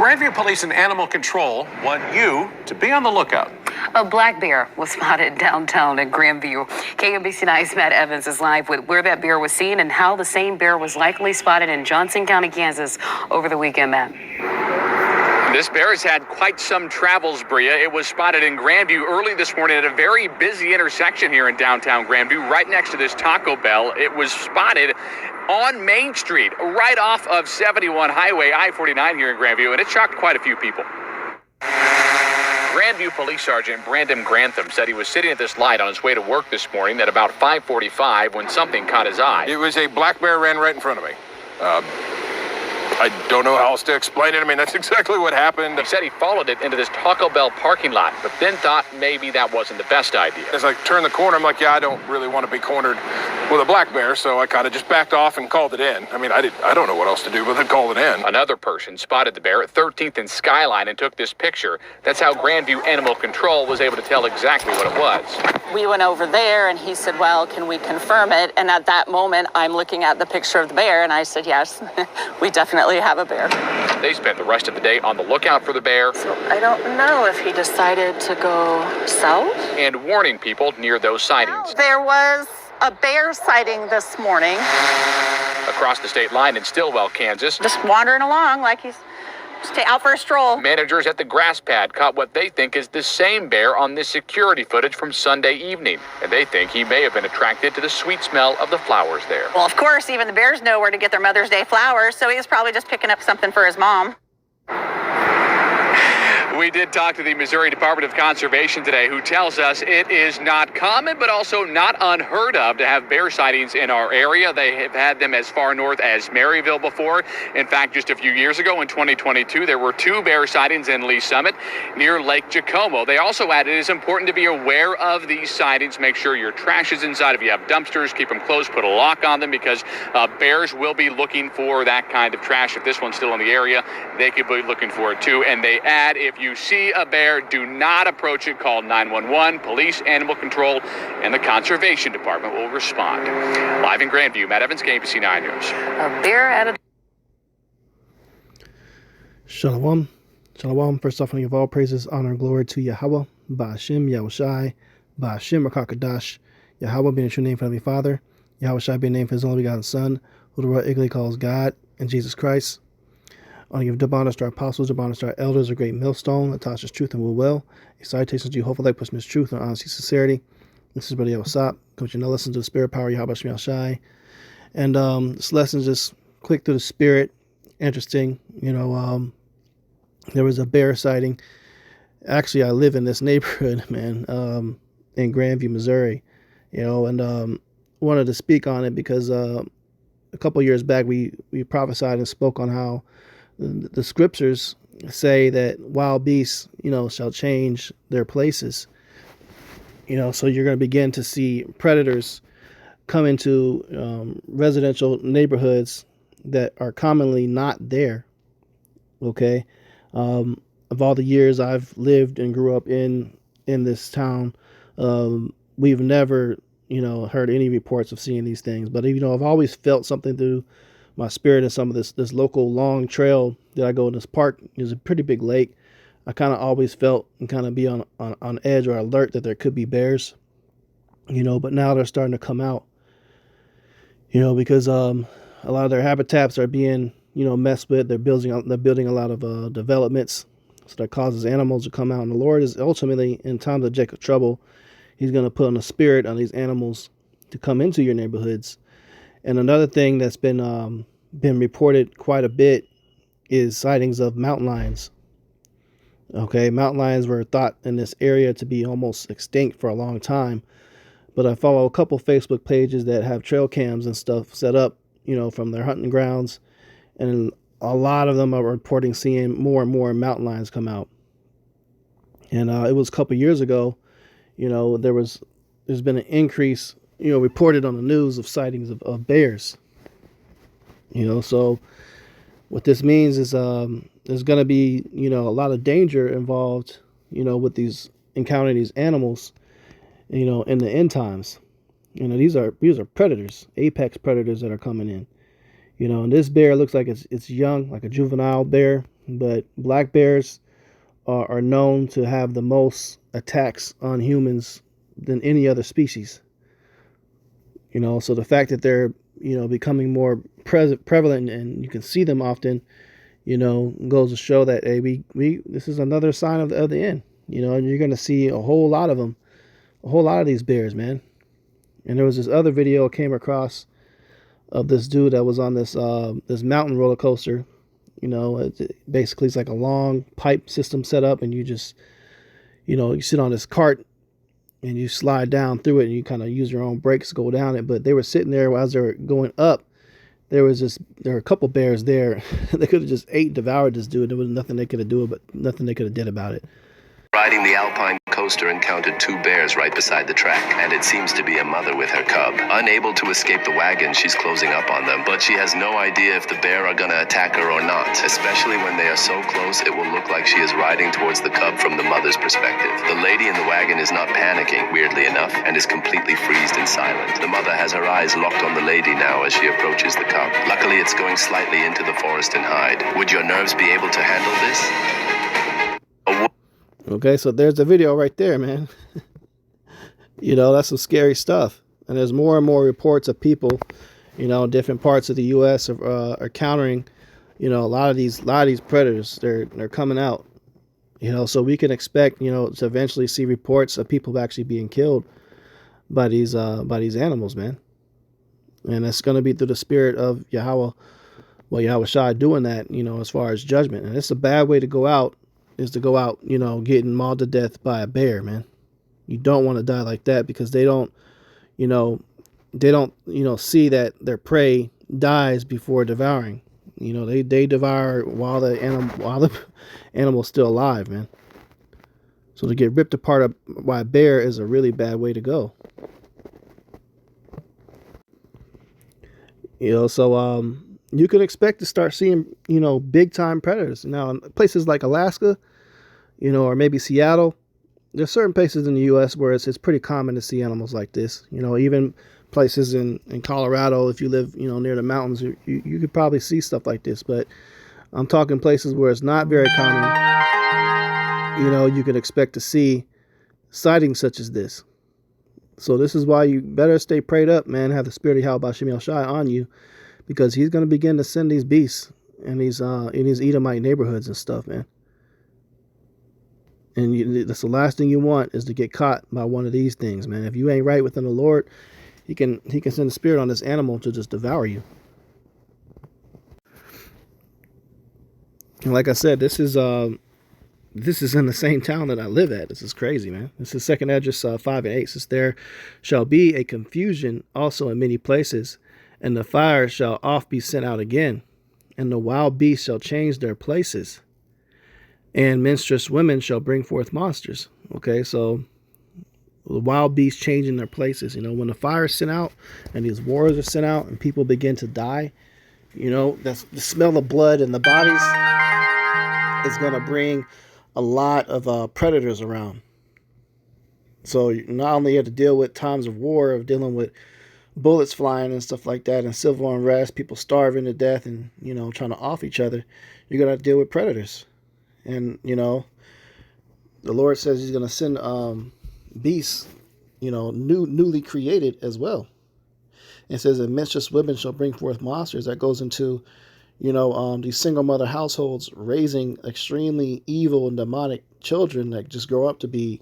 Grandview Police and Animal Control want you to be on the lookout. A black bear was spotted downtown in Grandview. KMBC 9's Matt Evans is live with where that bear was seen and how the same bear was likely spotted in Johnson County, Kansas over the weekend, Matt. This bear has had quite some travels, Bria. It was spotted in Grandview early this morning at a very busy intersection here in downtown Grandview, right next to this Taco Bell. It was spotted on Main Street, right off of 71 Highway I-49 here in Grandview, and it shocked quite a few people. Grandview Police Sergeant Brandon Grantham said he was sitting at this light on his way to work this morning at about 5:45 when something caught his eye. It was a black bear ran right in front of me. I don't know how else to explain it. I mean, that's exactly what happened. He said he followed it into this Taco Bell parking lot, but then thought maybe that wasn't the best idea. As I turned the corner, I'm like, yeah, I don't really want to be cornered with a black bear, so I kind of just backed off and called it in. I mean, I don't know what else to do but then call it in. Another person spotted the bear at 13th and Skyline and took this picture. That's how Grandview Animal Control was able to tell exactly what it was. We went over there and he said, well, can we confirm it? And at that moment, I'm looking at the picture of the bear and I said, yes, we definitely have a bear. They spent the rest of the day on the lookout for the bear. So I don't know if he decided to go south. And warning people near those sightings. There was a bear sighting this morning. Across the state line in Stillwell, Kansas. Just wandering along like he's just out for a stroll. Managers at the grass pad caught what they think is the same bear on this security footage from Sunday evening. And they think he may have been attracted to the sweet smell of the flowers there. Well, of course, even the bears know where to get their Mother's Day flowers, so he was probably just picking up something for his mom. We did talk to the Missouri Department of Conservation today, who tells us it is not common, but also not unheard of to have bear sightings in our area. They have had them as far north as Maryville before. In fact, just a few years ago in 2022, there were 2 bear sightings in Lee Summit near Lake Jacomo. They also added it is important to be aware of these sightings. Make sure your trash is inside. If you have dumpsters, keep them closed, put a lock on them, because bears will be looking for that kind of trash. If this one's still in the area, they could be looking for it too. And they add, if you see a bear, do not approach it. Call 911, police, animal control, and the conservation department will respond. Live in Grandview, Matt Evans, KMBC 9 News. A bear at a... Shalom. Shalom. First off, I give all praises, honor, and glory to Yahweh, Ba'ashem, Yahushai, Ba'ashem, Rakakadash, Yahweh being a true name for Heavenly Father, Yahushai being named for His only begotten Son, who the world ignorantly calls God, and Jesus Christ. I want to give double honors to our apostles, double honors to our elders, a great millstone that taught us truth and will well. A salutation to you, hopefully, pushing this truth and honesty, sincerity. This is Brother Yawasop. Come to you now, listen to the spirit power, Yahweh Shem Shai. And this lesson is just quick through the spirit, interesting. You know, there was a bear sighting. Actually, I live in this neighborhood, man, in Grandview, Missouri. You know, and wanted to speak on it because a couple years back we prophesied and spoke on how the scriptures say that wild beasts, you know, shall change their places. You know, so you're going to begin to see predators come into residential neighborhoods that are commonly not there. Okay. Of all the years I've lived and grew up in this town, we've never, you know, heard any reports of seeing these things. But, you know, I've always felt something through my spirit and some of this local long trail that I go in this park. There's a pretty big lake. I kind of always felt and kind of be on edge or alert that there could be bears, you know, but now they're starting to come out, you know, because a lot of their habitats are being, you know, messed with. They're building a lot of developments, so that causes animals to come out. And the Lord is ultimately, in times of Jacob trouble, He's going to put on a spirit on these animals to come into your neighborhoods. And another thing that's been reported quite a bit is sightings of mountain lions. Okay, mountain lions were thought in this area to be almost extinct for a long time. But I follow a couple Facebook pages that have trail cams and stuff set up, you know, from their hunting grounds. And a lot of them are reporting seeing more and more mountain lions come out. And it was a couple years ago, you know, there's been an increase, you know, reported on the news of sightings of bears. You know, so what this means is there's going to be, you know, a lot of danger involved, you know, with encountering these animals, you know, in the end times. You know, these are predators, apex predators that are coming in. You know, and this bear looks like it's young, like a juvenile bear. but black bears are known to have the most attacks on humans than any other species. So the fact that they're, becoming more prevalent and you can see them often, goes to show that, hey, we this is another sign of the end, and you're going to see a whole lot of them, a whole lot of these bears, man. And there was this other video I came across of this dude that was on this mountain roller coaster. Basically it's like a long pipe system set up, and you just, you sit on this cart and you slide down through it, and you kind of use your own brakes to go down it. But they were sitting there as they were going up. There were a couple bears there. They could have just devoured this dude. There was nothing they could have did about it. Riding the Alpine coaster encountered 2 bears right beside the track, and it seems to be a mother with her cub. Unable to escape the wagon, she's closing up on them, but she has no idea if the bear are gonna attack her or not. Especially when they are so close, it will look like she is riding towards the cub from the mother's perspective. The lady in the wagon is not panicking, weirdly enough, and is completely freezed and silent. The mother has her eyes locked on the lady now as she approaches the cub. Luckily, it's going slightly into the forest and hide. Would your nerves be able to handle this? Okay, so there's the video right there, man. That's some scary stuff. And there's more and more reports of people, different parts of the U.S. are countering, a lot of these predators. They're coming out, so we can expect, to eventually see reports of people actually being killed by these animals, man. And it's going to be through the spirit of Yahweh, Yahweh Shai doing that, as far as judgment. And it's a bad way to go out. Is to go out, getting mauled to death by a bear, man. You don't want to die like that, because they don't see that their prey dies before devouring. They devour while the animal's still alive, man. So to get ripped apart by a bear is a really bad way to go. So you can expect to start seeing, big time predators. Now, in places like Alaska, or maybe Seattle, there's certain places in the U.S. where it's pretty common to see animals like this. Even places in Colorado, if you live, near the mountains, you could probably see stuff like this. But I'm talking places where it's not very common. You could expect to see sightings such as this. So this is why you better stay prayed up, man. Have the spirit of Yahweh Shem Shai on you, because he's going to begin to send these beasts in these Edomite neighborhoods and stuff, man. And that's the last thing you want, is to get caught by one of these things, man. If you ain't right within the Lord, he can send a spirit on this animal to just devour you. And like I said, this is in the same town that I live at. This is crazy, man. This is 2nd Esdras 5 and 8. It says, there shall be a confusion also in many places, and the fire shall oft be sent out again, and the wild beasts shall change their places, and menstruous women shall bring forth monsters. Okay, so the wild beasts changing their places. When the fire is sent out and these wars are sent out and people begin to die, that's the smell of blood in the bodies is going to bring a lot of predators around. So not only you have to deal with times of war, of dealing with bullets flying and stuff like that, and civil unrest, people starving to death and, trying to off each other, you're going to deal with predators. And, the Lord says he's going to send beasts, newly created as well. It says that menstruous women shall bring forth monsters. That goes into, these single mother households raising extremely evil and demonic children that just grow up to be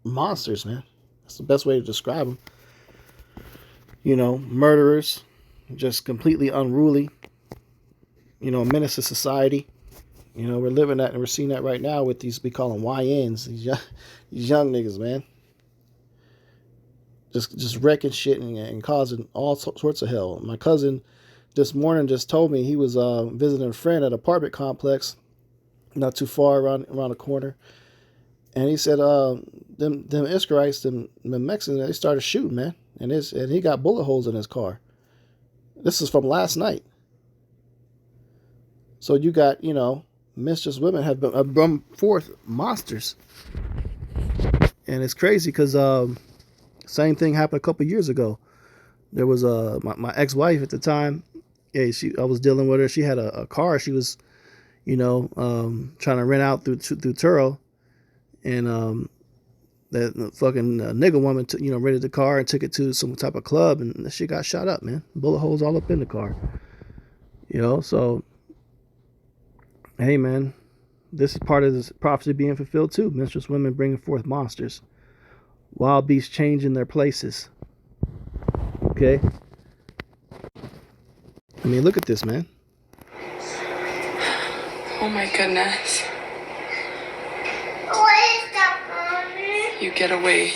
monsters, man. That's the best way to describe them. Murderers, just completely unruly, menace to society. We're living that, and we're seeing that right now with these, we call them YNs, these young niggas, man. Just wrecking shit and causing all sorts of hell. My cousin this morning just told me he was visiting a friend at an apartment complex not too far around the corner. And he said them Israelites, them Mexicans, they started shooting, man. And he got bullet holes in his car. This is from last night. So you got, mistress women have brought forth monsters. And it's crazy because same thing happened a couple years ago. There was my ex-wife at the time. Yeah, I was dealing with her. She had a car. She was, trying to rent out through Turo, and that fucking nigga woman, rented the car and took it to some type of club, and the shit got shot up, man. Bullet holes all up in the car. So, hey, man, this is part of this prophecy being fulfilled too. Menstruous women bringing forth monsters. Wild beasts changing their places. Okay? I mean, look at this, man. Oh my goodness. What is that, Mommy? You get away.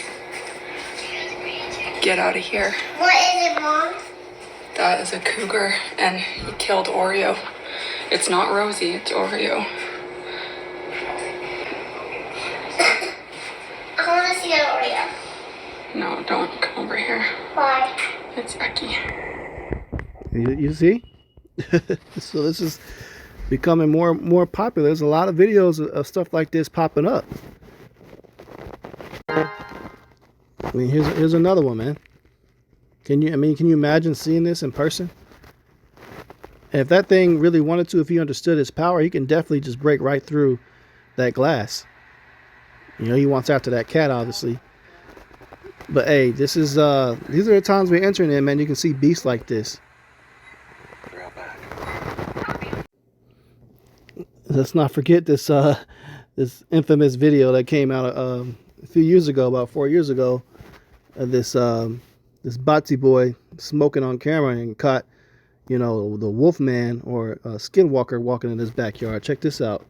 Get out of here. What is it, Mom? That is a cougar, and he killed Oreo. It's not Rosie, it's Oreo. I want to see an Oreo. No, don't come over here. Why? It's Becky. You see? So this is becoming more popular. There's a lot of videos of stuff like this popping up. I mean, here's another one, man. Can you imagine seeing this in person? And if that thing really wanted to, if he understood its power, he can definitely just break right through that glass. He wants after that cat, obviously. But hey, these are the times we're entering in, man. You can see beasts like this. Let's not forget this infamous video that came out a few years ago, about 4 years ago. This Batsy boy smoking on camera and caught, the wolf man or skinwalker walking in his backyard. Check this out.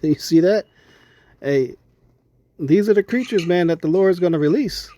You see that? Hey, these are the creatures, man, that the Lord is going to release.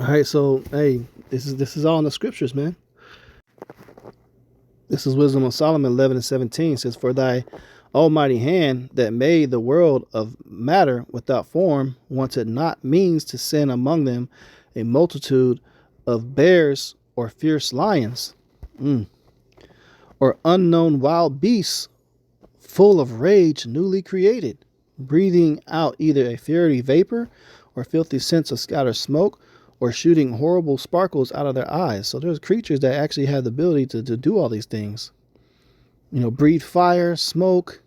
All right, so hey, this is all in the scriptures, man. This is Wisdom of Solomon 11:17. It says, "For thy almighty hand that made the world of matter without form wanted not means to send among them a multitude of bears or fierce lions, or unknown wild beasts full of rage newly created, breathing out either a fiery vapor or filthy scents of scattered smoke, or shooting horrible sparkles out of their eyes." So there's creatures that actually have the ability to do all these things. Breathe fire, smoke,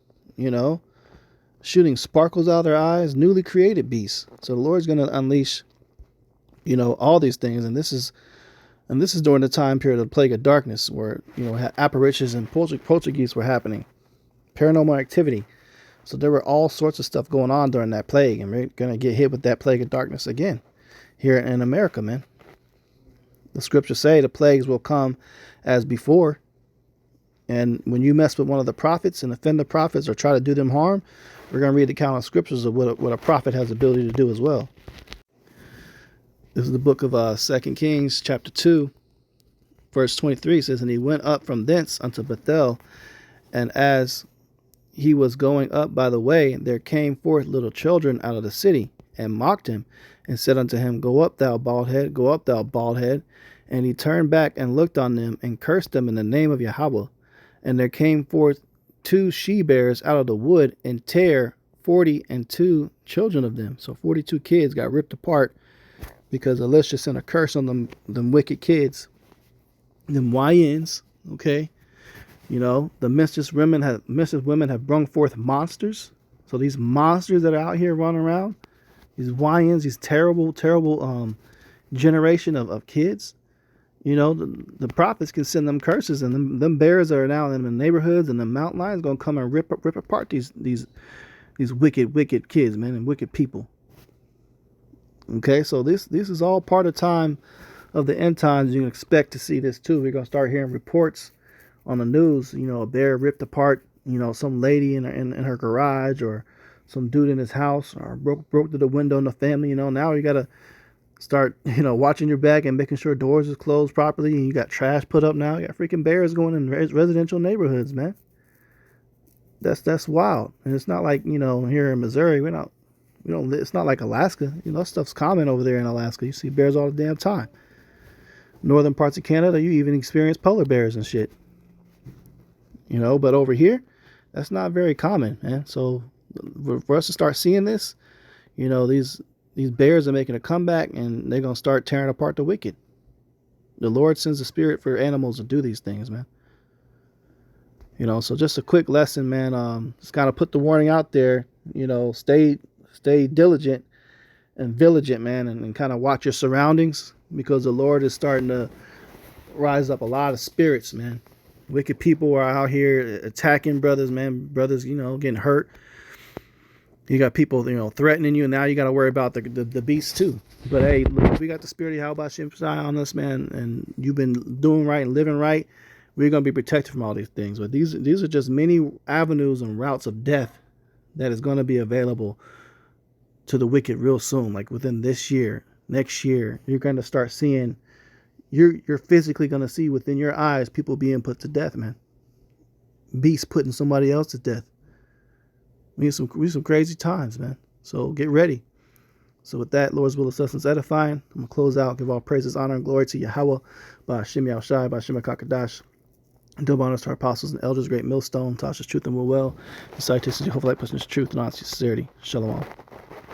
shooting sparkles out of their eyes, newly created beasts. So the Lord's going to unleash, all these things. And this is during the time period of the plague of darkness where, apparitions and poltergeists were happening, paranormal activity. So there were all sorts of stuff going on during that plague. And we're going to get hit with that plague of darkness again here in America, man. The scriptures say the plagues will come as before. And when you mess with one of the prophets and offend the prophets or try to do them harm, we're going to read the count of scriptures of what a prophet has the ability to do as well. This is the book of 2 Kings chapter 2, verse 23. It says, "And he went up from thence unto Bethel, and as he was going up by the way, there came forth little children out of the city, and mocked him, and said unto him, Go up, thou bald head, go up, thou bald head. And he turned back and looked on them, and cursed them in the name of Yahweh. And there came forth 2 she-bears out of the wood, and tare 42 children of them." So 42 kids got ripped apart because Elisha sent a curse on them wicked kids, them YNs. Okay, the mischievous women have brung forth monsters. So these monsters that are out here running around, these YNs, these terrible generation of kids, the prophets can send them curses, and them bears are now in the neighborhoods, and the mountain lions going to come and rip apart these wicked kids, man, and wicked people. Okay, so this is all part of time of the end times, you can expect to see this too. We're going to start hearing reports on the news, you know, a bear ripped apart, you know, some lady in her garage, or some dude in his house, or broke through the window in the family. You know, now you got to start, you know, watching your back and making sure doors is closed properly, and you got trash put up now. You got freaking bears going in residential neighborhoods, man. That's wild. And it's not like, you know, here in Missouri, it's not like Alaska. You know, that stuff's common over there in Alaska. You see bears all the damn time. Northern parts of Canada, you even experience polar bears and shit. You know, but over here, that's not very common, man. So for us to start seeing this, you know, these bears are making a comeback, and they're going to start tearing apart the wicked. The Lord sends the spirit for animals to do these things, man. You know, so just a quick lesson, man. Just kind of put the warning out there, you know, stay diligent and vigilant, man, and kind of watch your surroundings, because the Lord is starting to rise up a lot of spirits, man. Wicked people are out here attacking brothers, man. Brothers, you know, getting hurt. You got people, you know, threatening you, and now you got to worry about the beasts too. But hey, look, if we got the spirit of Yahweh Shai on us, man, and you've been doing right and living right, we're going to be protected from all these things. But these are just many avenues and routes of death that is going to be available to the wicked real soon. Like within this year, next year, you're going to start seeing, you're physically going to see within your eyes people being put to death, man. Beasts putting somebody else to death. We some crazy times, man. So get ready. So with that, Lord's will, sustenance, edifying. I'm going to close out, give all praises, honor, and glory to Yahweh, by Hashem Yahushai, by Hashem HaKakadash. Double honors to our apostles and elders, great millstone, Tasha's truth and will well. The citation, Jehovah light, person's truth and honesty, sincerity. Shalom.